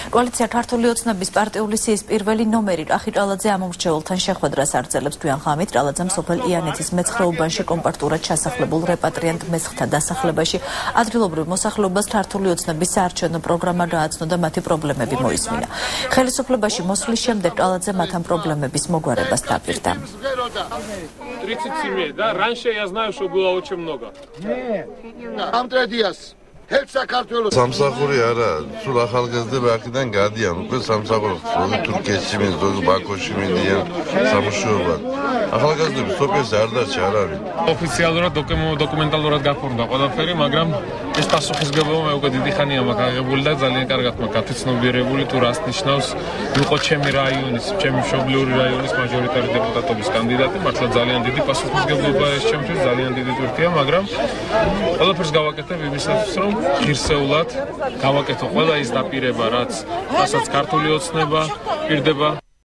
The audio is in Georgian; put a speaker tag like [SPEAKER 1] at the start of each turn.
[SPEAKER 1] კოალიცია ქართული ოცნების პარტიული სიის პირველი ნომერი რახი ჭალაძე ამომრჩეველთან შეხვედრას აგრძელებს. თვიან ღამით ჭალაძემ სოფელ იანეთის მეცხრეობაში კომპაქტურად ჩასახლებულ რეპატრიანტ მესხთა დასახლებაში ადგილობრივ მოსახლეობას ქართული ოცნების საარჩევნო პროგრამა გააცნო და მათი პრობლემები მოისმინა. ხელისუფლებაში მოსვლის შემდეგ ჭალაძე მათ ამ პრობლემების მოგვარებას დაპირდა.
[SPEAKER 2] Да, раньше я знаю, что было очень много.
[SPEAKER 3] Სამსახური არა, სულ ახალგაზრდები აქედან გადიან, უკვე სამსახურს, ზოგი თურქეთში მიდიან, ზოგი ბაქოში მიდიან სამუშაობად. ახალგაზრდები სოფელში არ დარჩა არავინ.
[SPEAKER 2] ოფიციალურად დოკუმენტალურად გაფორმდა ყველაფერი, მაგრამ ეს პასუხისგებლობა მე უკვე დიდი ხანია მაქვს აღებული და ძალიან კარგად მაქვს გათვითცნობიერებული თუ რას ნიშნავს იყო ჩემი რაიონის, ჩემი მშობლიური რაიონის მაჟორიტარი დეპუტატობის კანდიდატი, მართლა ძალიან დიდი პასუხისგებლობა ეს ჩემთვის, ძალიან დიდი ტვირთია, მაგრამ ყველაფერს გავაკეთებ იმისათვის, რომ ღირსეულად გავაკეთო ყველა ის დაპირება, რასაც ქართული ოცნება პირდება.